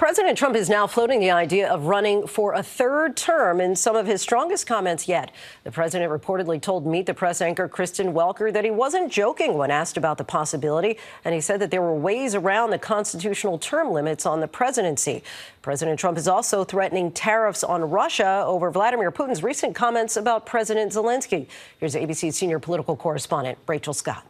President Trump is now floating the idea of running for a third term in some of his strongest comments yet. The president reportedly told Meet the Press anchor Kristen Welker that he wasn't joking when asked about the possibility, and he said that there were ways around the constitutional term limits on the presidency. President Trump is also threatening tariffs on Russia over Vladimir Putin's recent comments about President Zelensky. Here's ABC's senior political correspondent, Rachel Scott.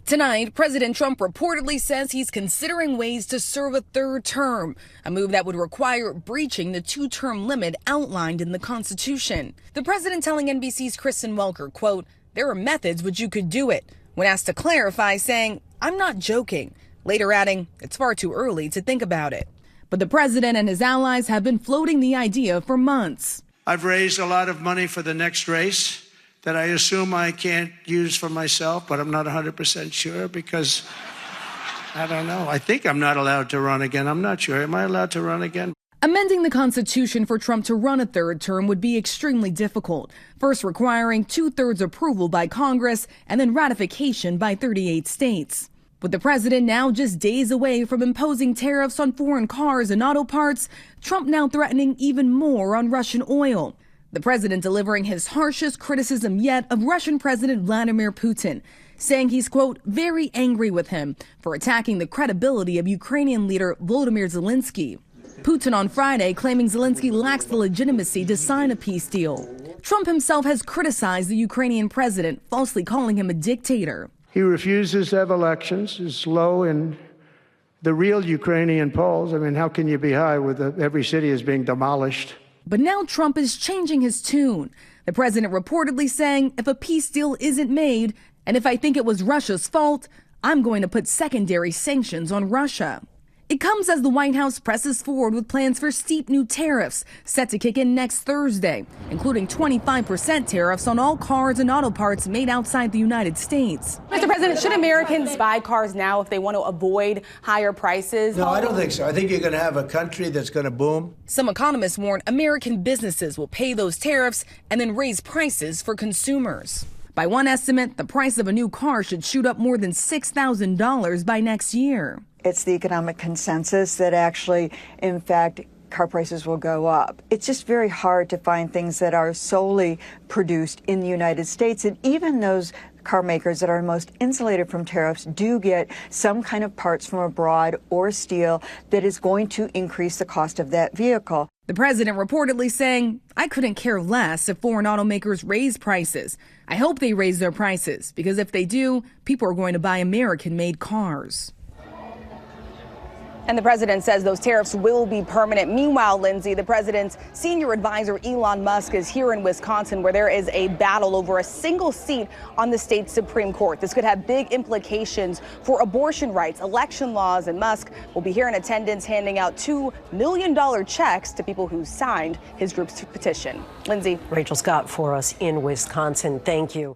Tonight, President Trump reportedly says he's considering ways to serve a third term, a move that would require breaching the two-term limit outlined in the Constitution. The president telling NBC's Kristen Welker, quote, "There are methods which you could do it," when asked to clarify, saying, "I'm not joking," later adding, "It's far too early to think about it." But the president and his allies have been floating the idea for months. I've raised a lot of money for the next race that I assume I can't use for myself, but I'm not 100% sure because I don't know. I think I'm not allowed to run again. I'm not sure. Am I allowed to run again? Amending the Constitution for Trump to run a third term would be extremely difficult, first requiring two-thirds approval by Congress and then ratification by 38 states. With the president now just days away from imposing tariffs on foreign cars and auto parts, Trump now threatening even more on Russian oil. The president delivering his harshest criticism yet of Russian President Vladimir Putin, saying he's, quote, very angry with him for attacking the credibility of Ukrainian leader Volodymyr Zelensky. Putin on Friday claiming Zelensky lacks the legitimacy to sign a peace deal. Trump himself has criticized the Ukrainian president, falsely calling him a dictator. He refuses to have elections, is low in the real Ukrainian polls. I mean, how can you be high with every city is being demolished? But now Trump is changing his tune. The president reportedly saying, if a peace deal isn't made, and if I think it was Russia's fault, I'm going to put secondary sanctions on Russia. It comes as the White House presses forward with plans for steep new tariffs set to kick in next Thursday, including 25% tariffs on all cars and auto parts made outside the United States. Mr. President, should Americans buy cars now if they want to avoid higher prices? No, I don't think so. I think you're going to have a country that's going to boom. Some economists warn American businesses will pay those tariffs and then raise prices for consumers. By one estimate, the price of a new car should shoot up more than $6,000 by next year. It's the economic consensus that actually, in fact, car prices will go up. It's just very hard to find things that are solely produced in the United States. And even those car makers that are most insulated from tariffs do get some kind of parts from abroad or steel that is going to increase the cost of that vehicle. The president reportedly saying, I couldn't care less if foreign automakers raise prices. I hope they raise their prices, because if they do, people are going to buy American-made cars. And the president says those tariffs will be permanent. Meanwhile, Lindsay, the president's senior advisor, Elon Musk, is here in Wisconsin, where there is a battle over a single seat on the state's Supreme Court. This could have big implications for abortion rights, election laws, and Musk will be here in attendance handing out $2 million checks to people who signed his group's petition. Lindsay. Rachel Scott for us in Wisconsin. Thank you.